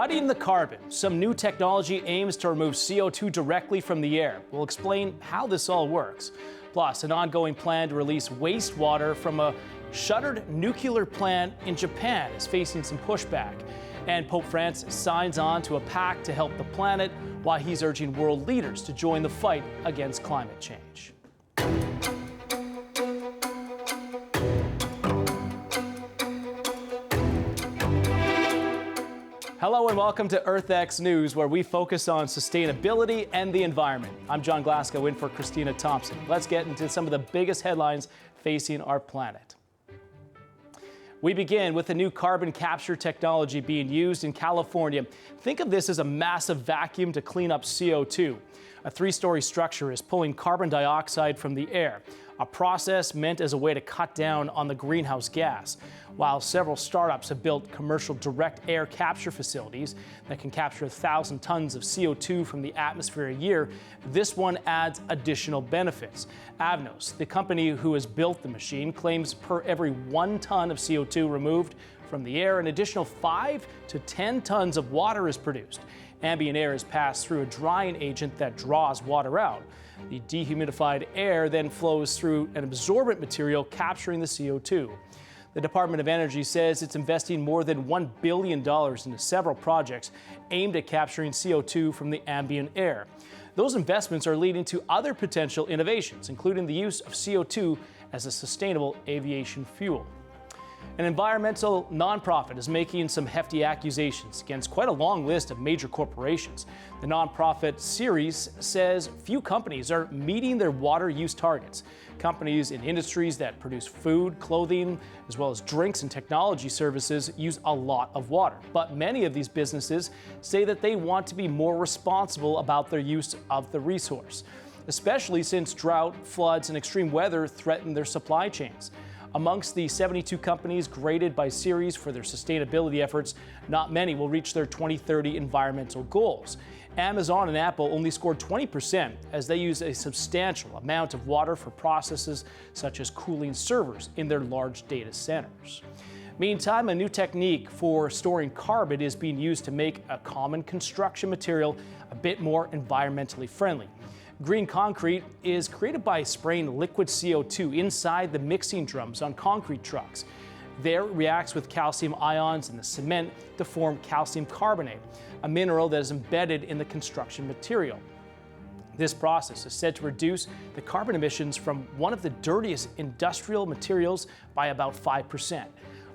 Studying the carbon, some new technology aims to remove CO2 directly from the air. We'll explain how this all works. Plus, an ongoing plan to release wastewater from a shuttered nuclear plant in Japan is facing some pushback. And Pope Francis signs on to a pact to help the planet while he's urging world leaders to join the fight against climate change. Hello and welcome to EarthX News, where we focus on sustainability and the environment. I'm John Glasgow, in for Christina Thompson. Let's get into some of the biggest headlines facing our planet. We begin with a new carbon capture technology being used in California. Think of this as a massive vacuum to clean up CO2. A three-story structure is pulling carbon dioxide from the air, a process meant as a way to cut down on the greenhouse gas. While several startups have built commercial direct air capture facilities that can capture 1,000 tons of CO2 from the atmosphere a year, this one adds additional benefits. Avnos, the company who has built the machine, claims per every 1 ton of CO2 removed from the air, an additional 5 to 10 tons of water is produced. Ambient air is passed through a drying agent that draws water out. The dehumidified air then flows through an absorbent material capturing the CO2. The Department of Energy says it's investing more than $1 billion into several projects aimed at capturing CO2 from the ambient air. Those investments are leading to other potential innovations, including the use of CO2 as a sustainable aviation fuel. An environmental nonprofit is making some hefty accusations against quite a long list of major corporations. The nonprofit series says few companies are meeting their water use targets. Companies in industries that produce food, clothing, as well as drinks and technology services use a lot of water. But many of these businesses say that they want to be more responsible about their use of the resource, especially since drought, floods, and extreme weather threaten their supply chains. Amongst the 72 companies graded by Ceres for their sustainability efforts, not many will reach their 2030 environmental goals. Amazon and Apple only scored 20% as they use a substantial amount of water for processes such as cooling servers in their large data centers. Meantime, a new technique for storing carbon is being used to make a common construction material a bit more environmentally friendly. Green concrete is created by spraying liquid CO2 inside the mixing drums on concrete trucks. There it reacts with calcium ions in the cement to form calcium carbonate, a mineral that is embedded in the construction material. This process is said to reduce the carbon emissions from one of the dirtiest industrial materials by about 5%.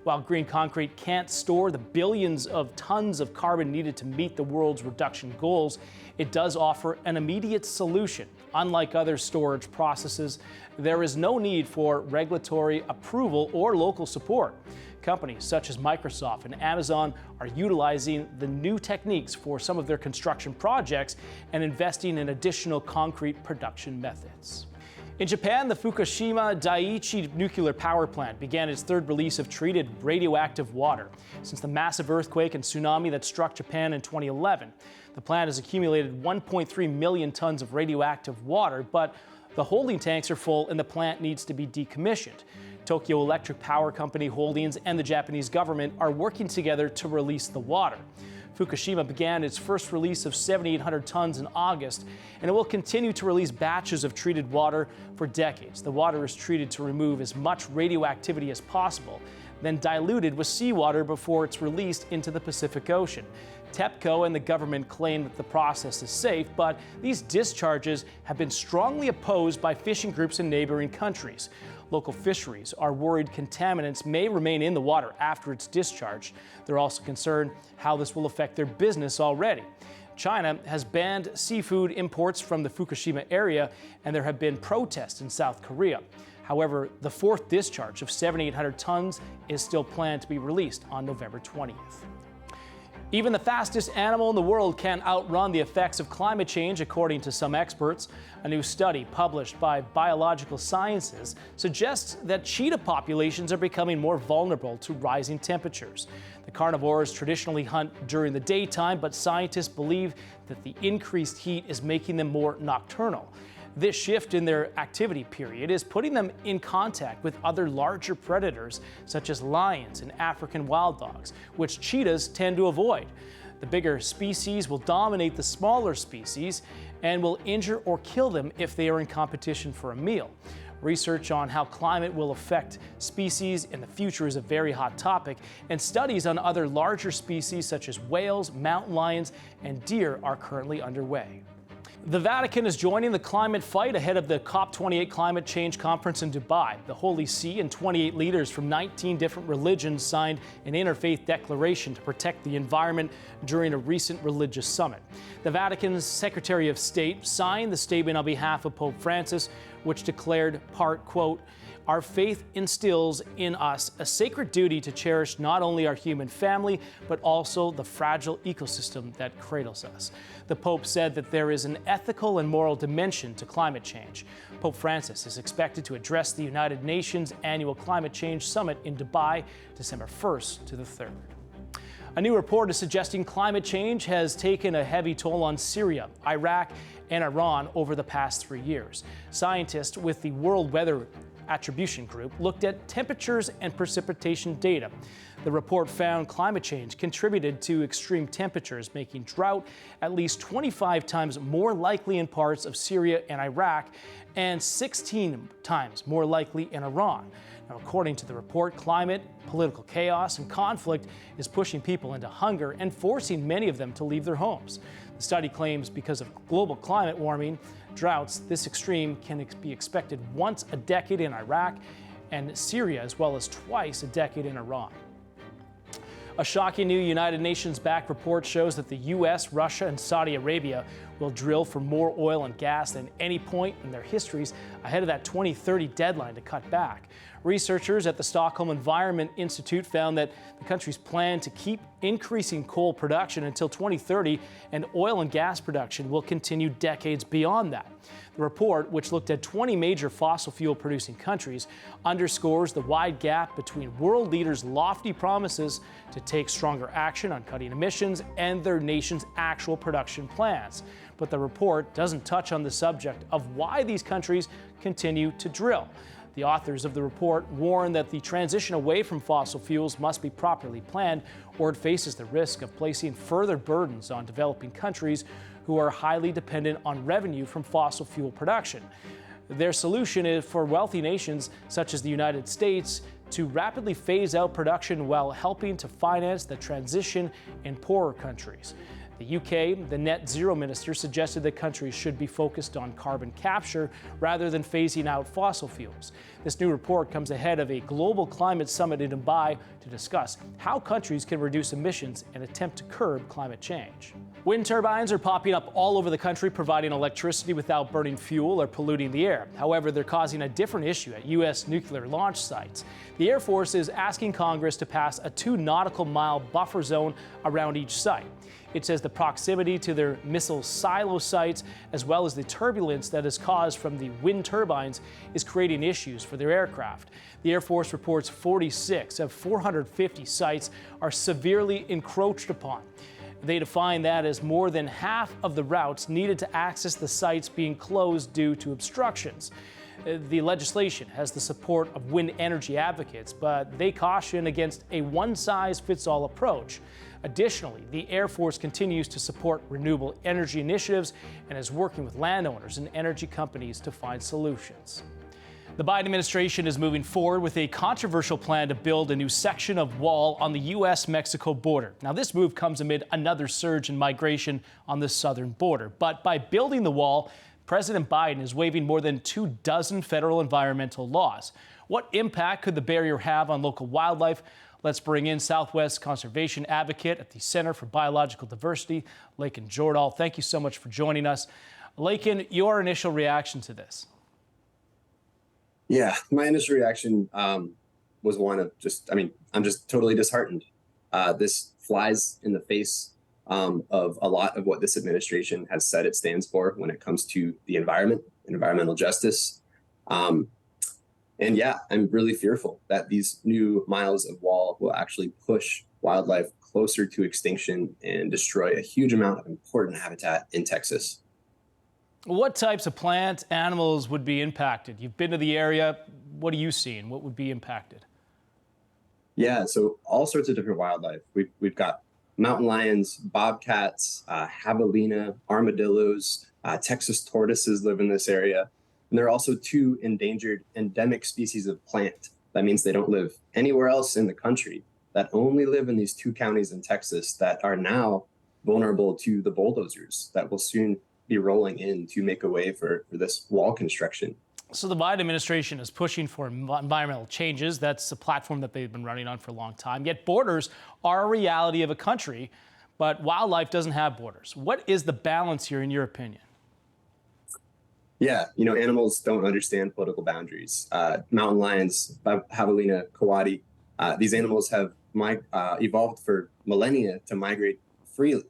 While green concrete can't store the billions of tons of carbon needed to meet the world's reduction goals, it does offer an immediate solution. Unlike other storage processes, there is no need for regulatory approval or local support. Companies such as Microsoft and Amazon are utilizing the new techniques for some of their construction projects and investing in additional concrete production methods. In Japan, the Fukushima Daiichi nuclear power plant began its third release of treated radioactive water since the massive earthquake and tsunami that struck Japan in 2011. The plant has accumulated 1.3 million tons of radioactive water, but the holding tanks are full and the plant needs to be decommissioned. Tokyo Electric Power Company Holdings and the Japanese government are working together to release the water. Fukushima began its first release of 7,800 tons in August, and it will continue to release batches of treated water for decades. The water is treated to remove as much radioactivity as possible, then diluted with seawater before it's released into the Pacific Ocean. TEPCO and the government claim that the process is safe, but these discharges have been strongly opposed by fishing groups in neighboring countries. Local fisheries are worried contaminants may remain in the water after it's discharged. They're also concerned how this will affect their business already. China has banned seafood imports from the Fukushima area, and there have been protests in South Korea. However, the fourth discharge of 7,800 tons is still planned to be released on November 20th. Even the fastest animal in the world can outrun the effects of climate change, according to some experts. A new study published by Biological Sciences suggests that cheetah populations are becoming more vulnerable to rising temperatures. The carnivores traditionally hunt during the daytime, but scientists believe that the increased heat is making them more nocturnal. This shift in their activity period is putting them in contact with other larger predators, such as lions and African wild dogs, which cheetahs tend to avoid. The bigger species will dominate the smaller species and will injure or kill them if they are in competition for a meal. Research on how climate will affect species in the future is a very hot topic, and studies on other larger species such as whales, mountain lions, and deer are currently underway. The Vatican is joining the climate fight ahead of the COP28 climate change conference in Dubai. The Holy See and 28 leaders from 19 different religions signed an interfaith declaration to protect the environment during a recent religious summit. The Vatican's Secretary of State signed the statement on behalf of Pope Francis, which declared part, quote, "Our faith instills in us a sacred duty to cherish not only our human family, but also the fragile ecosystem that cradles us." The Pope said that there is an ethical and moral dimension to climate change. Pope Francis is expected to address the United Nations Annual Climate Change Summit in Dubai, December 1st to the 3rd. A new report is suggesting climate change has taken a heavy toll on Syria, Iraq, and Iran over the past 3 years. Scientists with the World Weather Attribution Group looked at temperatures and precipitation data. The report found climate change contributed to extreme temperatures, making drought at least 25 times more likely in parts of Syria and Iraq and 16 times more likely in Iran. Now, according to the report, climate, political chaos, and conflict is pushing people into hunger and forcing many of them to leave their homes. The study claims because of global climate warming, droughts this extreme can be expected once a decade in Iraq and Syria, as well as twice a decade in Iran. A shocking new United Nations-backed report shows that the U.S., Russia, and Saudi Arabia will drill for more oil and gas than any point in their histories ahead of that 2030 deadline to cut back. Researchers at the Stockholm Environment Institute found that the countries plan to keep increasing coal production until 2030, and oil and gas production will continue decades beyond that. The report, which looked at 20 major fossil fuel producing countries, underscores the wide gap between world leaders' lofty promises to take stronger action on cutting emissions and their nation's actual production plans. But the report doesn't touch on the subject of why these countries continue to drill. The authors of the report warn that the transition away from fossil fuels must be properly planned, or it faces the risk of placing further burdens on developing countries who are highly dependent on revenue from fossil fuel production. Their solution is for wealthy nations such as the United States to rapidly phase out production while helping to finance the transition in poorer countries. The UK, the net zero minister, suggested that countries should be focused on carbon capture rather than phasing out fossil fuels. This new report comes ahead of a global climate summit in Dubai to discuss how countries can reduce emissions and attempt to curb climate change. Wind turbines are popping up all over the country, providing electricity without burning fuel or polluting the air. However, they're causing a different issue at U.S. nuclear launch sites. The Air Force is asking Congress to pass a 2 nautical mile buffer zone around each site. It says the proximity to their missile silo sites, as well as the turbulence that is caused from the wind turbines, is creating issues for their aircraft. The Air Force reports 46 of 450 sites are severely encroached upon. They define that as more than half of the routes needed to access the sites being closed due to obstructions. The legislation has the support of wind energy advocates, but they caution against a one-size-fits-all approach. Additionally, the Air Force continues to support renewable energy initiatives and is working with landowners and energy companies to find solutions. The Biden administration is moving forward with a controversial plan to build a new section of wall on the U.S.-Mexico border. Now, this move comes amid another surge in migration on the southern border. But by building the wall, President Biden is waiving more than 24 federal environmental laws. What impact could the barrier have on local wildlife? Let's bring in Southwest conservation advocate at the Center for Biological Diversity, Lakin Jordahl. Thank you so much for joining us. Lakin, your initial reaction to this? Yeah, my initial reaction was one of I'm just totally disheartened. This flies in the face of a lot of what this administration has said it stands for when it comes to the environment, environmental justice. And yeah, I'm really fearful that these new miles of wall will actually push wildlife closer to extinction and destroy a huge amount of important habitat in Texas. What types of plants, animals would be impacted? You've been to the area. What are you seeing? What would be impacted? Yeah, so all sorts of different wildlife. We've got mountain lions, bobcats, javelina, armadillos, Texas tortoises live in this area. And there are also two endangered endemic species of plant. That means they don't live anywhere else in the country, that only live in these two counties in Texas that are now vulnerable to the bulldozers that will soon be rolling in to make a way for this wall construction. So the Biden administration is pushing for environmental changes. That's a platform that they've been running on for a long time. Yet borders are a reality of a country, but wildlife doesn't have borders. What is the balance here, in your opinion? Yeah, animals don't understand political boundaries. Mountain lions, javelina, coati, these animals have evolved for millennia to migrate freely.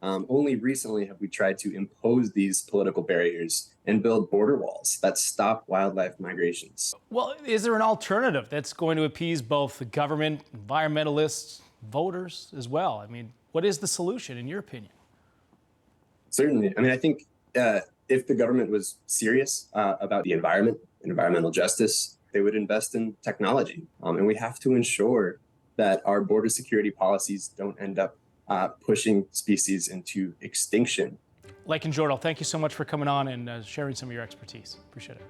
Only recently have we tried to impose these political barriers and build border walls that stop wildlife migrations. Well, is there an alternative that's going to appease both the government, environmentalists, voters as well? I mean, what is the solution, in your opinion? Certainly. I mean, I think if the government was serious about the environment, environmental justice, they would invest in technology. And we have to ensure that our border security policies don't end up pushing species into extinction. Lakin Jordal, thank you so much for coming on and sharing some of your expertise. Appreciate it.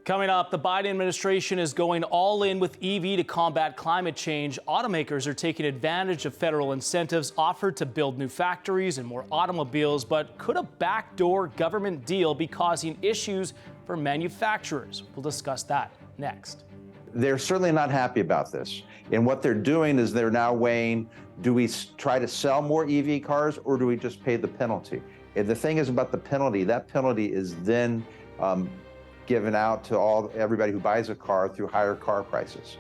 Coming up, the Biden administration is going all in with EV to combat climate change. Automakers are taking advantage of federal incentives offered to build new factories and more automobiles. But could a backdoor government deal be causing issues for manufacturers? We'll discuss that next. They're certainly not happy about this. And what they're doing is they're now weighing, do we try to sell more EV cars or do we just pay the penalty? And the thing is about the penalty, that penalty is then given out to everybody who buys a car through higher car prices.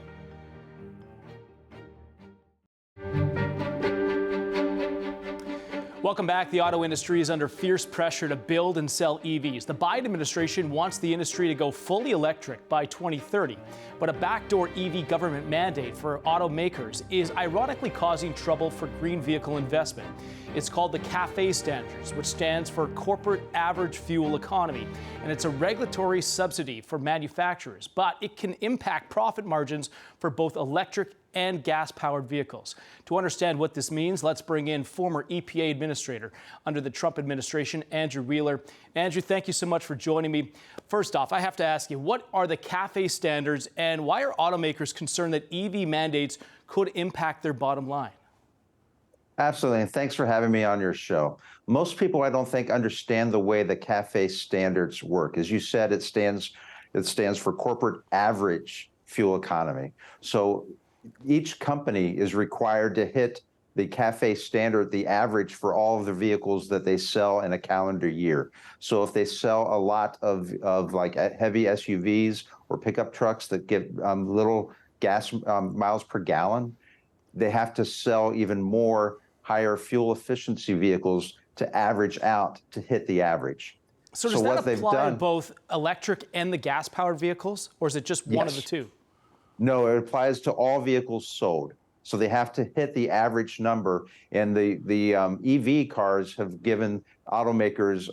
Welcome back. The auto industry is under fierce pressure to build and sell EVs. The Biden administration wants the industry to go fully electric by 2030. But a backdoor EV government mandate for automakers is ironically causing trouble for green vehicle investment. It's called the CAFE standards, which stands for Corporate Average Fuel Economy. And it's a regulatory subsidy for manufacturers, but it can impact profit margins for both electric and gas-powered vehicles. To understand what this means, let's bring in former EPA administrator under the Trump administration, Andrew Wheeler. Andrew, thank you so much for joining me. First off, I have to ask you, what are the CAFE standards and why are automakers concerned that EV mandates could impact their bottom line? Absolutely, and thanks for having me on your show. Most people, I don't think, understand the way the CAFE standards work. As you said, it stands for Corporate Average Fuel Economy. So each company is required to hit the CAFE standard, the average for all of the vehicles that they sell in a calendar year. So if they sell a lot of like heavy SUVs or pickup trucks that get little gas miles per gallon, they have to sell even more higher fuel efficiency vehicles to average out to hit the average. So does that apply to both electric and the gas-powered vehicles, or is it just one of the two? No, it applies to all vehicles sold. So they have to hit the average number, and the EV cars have given automakers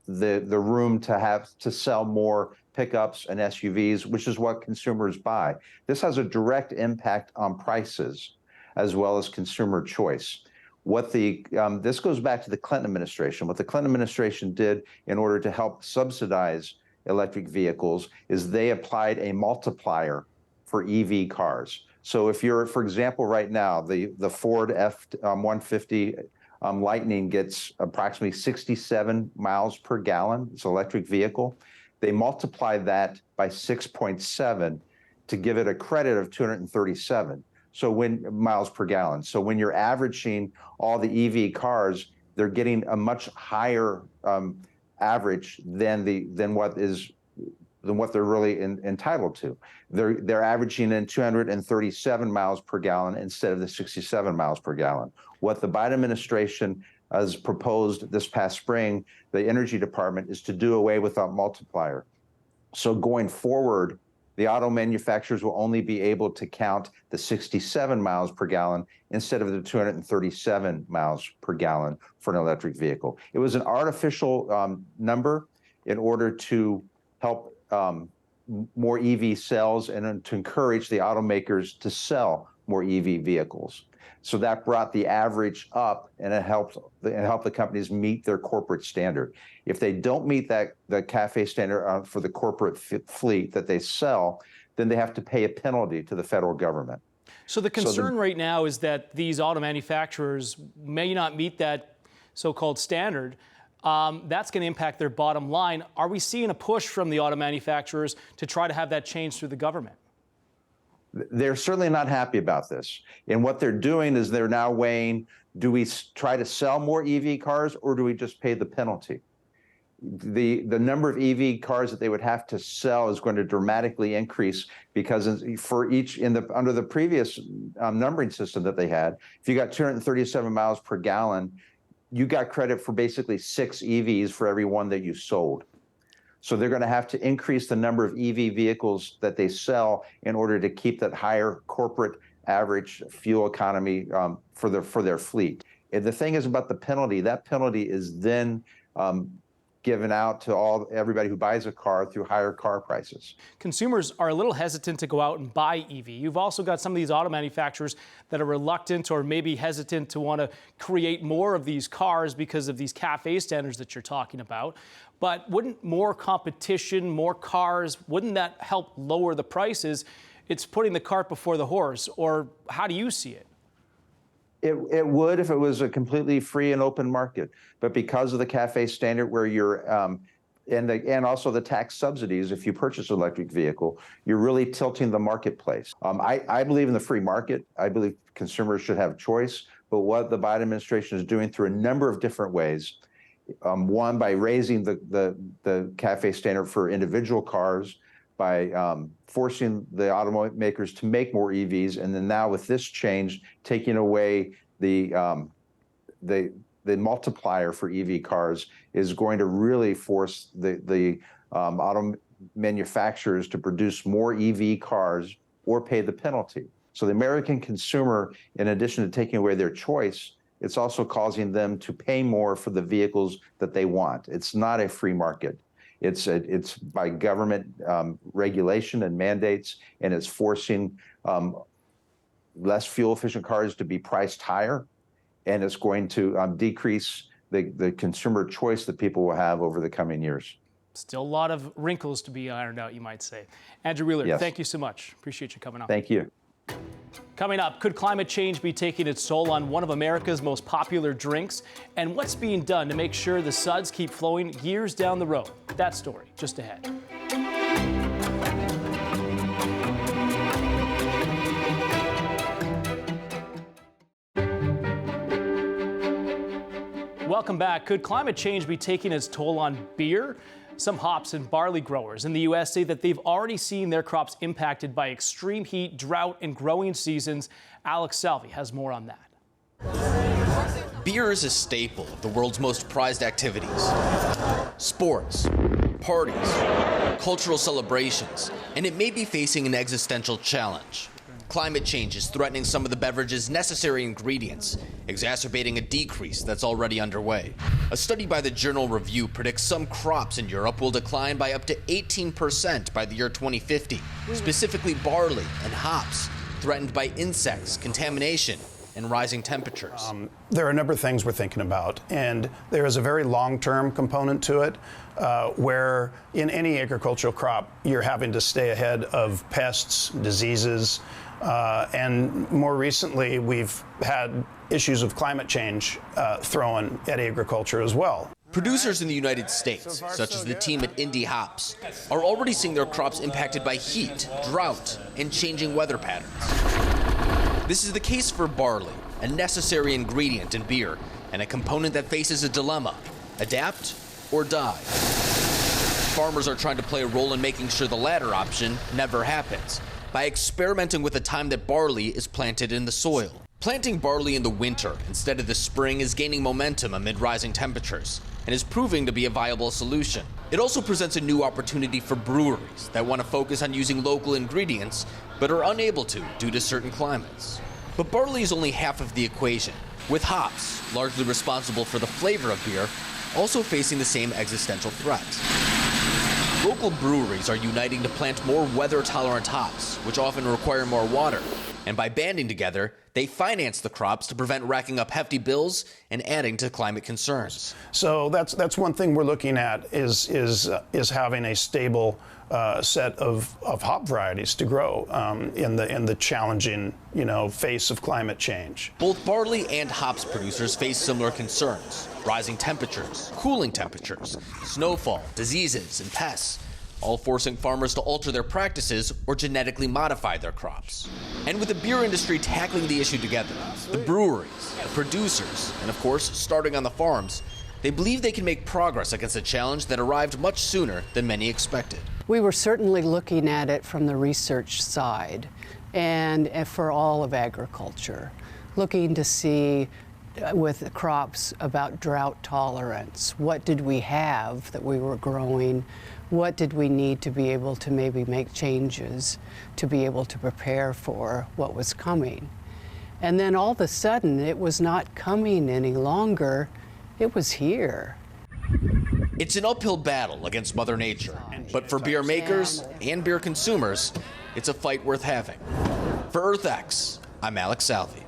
the room to sell more pickups and SUVs, which is what consumers buy. This has a direct impact on prices as well as consumer choice. This goes back to the Clinton administration. What the Clinton administration did in order to help subsidize electric vehicles is they applied a multiplier for EV cars. So if you're, for example, right now, the Ford F-150 Lightning gets approximately 67 miles per gallon. It's an electric vehicle. They multiply that by 6.7 to give it a credit of 237. So miles per gallon. So when you're averaging all the EV cars, they're getting a much higher average than what they're really entitled to. They're averaging in 237 miles per gallon instead of the 67 miles per gallon. What the Biden administration has proposed this past spring, the Energy Department, is to do away with that multiplier. So going forward, the auto manufacturers will only be able to count the 67 miles per gallon instead of the 237 miles per gallon for an electric vehicle. It was an artificial number in order to help more EV sales and to encourage the automakers to sell more EV vehicles. So that brought the average up, and it helped the companies meet their corporate standard. If they don't meet the CAFE standard for the corporate fleet that they sell, then they have to pay a penalty to the federal government. So the concern right now is that these auto manufacturers may not meet that so-called standard. That's going to impact their bottom line. Are we seeing a push from the auto manufacturers to try to have that change through the government? They're certainly not happy about this. And what they're doing is they're now weighing, do we try to sell more EV cars or do we just pay the penalty? The number of EV cars that they would have to sell is going to dramatically increase because for each under the previous numbering system that they had, if you got 237 miles per gallon, you got credit for basically 6 EVs for every one that you sold. So they're going to have to increase the number of EV vehicles that they sell in order to keep that higher corporate average fuel economy for their fleet. And the thing is about the penalty, that penalty is then given out to everybody who buys a car through higher car prices. Consumers are a little hesitant to go out and buy EV. You've also got some of these auto manufacturers that are reluctant or maybe hesitant to want to create more of these cars because of these CAFE standards that you're talking about. But wouldn't more competition, more cars, wouldn't that help lower the prices? It's putting the cart before the horse, or how do you see it? It would if it was a completely free and open market, but because of the CAFE standard where you're, and also the tax subsidies, if you purchase an electric vehicle, you're really tilting the marketplace. I believe in the free market. I believe consumers should have choice, but what the Biden administration is doing through a number of different ways, one, by raising the CAFE standard for individual cars, by forcing the automakers to make more EVs, and then now with this change, taking away the multiplier for EV cars is going to really force the auto manufacturers to produce more EV cars or pay the penalty. So the American consumer, in addition to taking away their choice, it's also causing them to pay more for the vehicles that they want. It's not a free market. It's by government regulation and mandates, and it's forcing less fuel-efficient cars to be priced higher, and it's going to decrease the consumer choice that people will have over the coming years. Still a lot of wrinkles to be ironed out, you might say. Andrew Wheeler, yes. Thank you so much. Appreciate you coming on. Thank you. Coming up, could climate change be taking its toll on one of America's most popular drinks? And what's being done to make sure the suds keep flowing years down the road? That story just ahead. Welcome back. Could climate change be taking its toll on beer? Some hops and barley growers in the U.S. say that they've already seen their crops impacted by extreme heat, drought, and growing seasons. Alex Salvi has more on that. Beer is a staple of the world's most prized activities. Sports, parties, cultural celebrations, and it may be facing an existential challenge. Climate change is threatening some of the beverage's necessary ingredients, exacerbating a decrease that's already underway. A study by the Journal Review predicts some crops in Europe will decline by up to 18% by the year 2050, specifically barley and hops, threatened by insects, contamination, and rising temperatures. There are a number of things we're thinking about, and there is a very long-term component to it, where in any agricultural crop, you're having to stay ahead of pests, diseases, and more recently, we've had issues of climate change thrown at agriculture as well. Producers in the United States, such as the team at Indy Hops, are already seeing their crops impacted by heat, drought, and changing weather patterns. This is the case for barley, a necessary ingredient in beer, and a component that faces a dilemma: adapt or die. Farmers are trying to play a role in making sure the latter option never happens, by experimenting with the time that barley is planted in the soil. Planting barley in the winter instead of the spring is gaining momentum amid rising temperatures and is proving to be a viable solution. It also presents a new opportunity for breweries that want to focus on using local ingredients but are unable to due to certain climates. But barley is only half of the equation, with hops, largely responsible for the flavor of beer, also facing the same existential threats. Local breweries are uniting to plant more weather-tolerant hops, which often require more water. And by banding together, they finance the crops to prevent racking up hefty bills and adding to climate concerns. So that's one thing we're looking at is having a stable set of hop varieties to grow in the challenging face of climate change. Both barley and hops producers face similar concerns: rising temperatures, cooling temperatures, snowfall, diseases, and pests, all forcing farmers to alter their practices or genetically modify their crops. And with the beer industry tackling the issue together, the breweries, the producers, and of course, starting on the farms, they believe they can make progress against a challenge that arrived much sooner than many expected. We were certainly looking at it from the research side and for all of agriculture, looking to see with the crops about drought tolerance. What did we have that we were growing? What did we need to be able to maybe make changes to be able to prepare for what was coming? And then all of a sudden, it was not coming any longer. It was here. It's an uphill battle against Mother Nature, but for beer makers and beer consumers, it's a fight worth having. For EarthX, I'm Alex Salvi.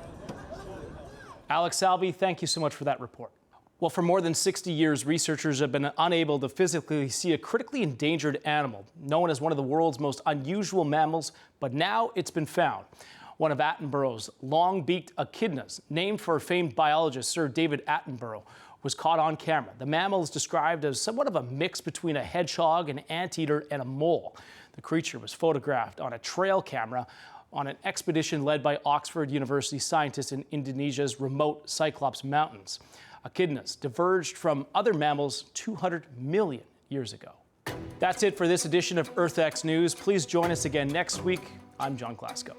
Alex Salvi, thank you so much for that report. Well, for more than 60 years, researchers have been unable to physically see a critically endangered animal known as one of the world's most unusual mammals, but now it's been found. One of Attenborough's long-beaked echidnas, named for famed biologist Sir David Attenborough, was caught on camera. The mammal is described as somewhat of a mix between a hedgehog, an anteater, and a mole. The creature was photographed on a trail camera on an expedition led by Oxford University scientists in Indonesia's remote Cyclops Mountains. Echidnas diverged from other mammals 200 million years ago. That's it for this edition of EarthX News. Please join us again next week. I'm John Glasgow.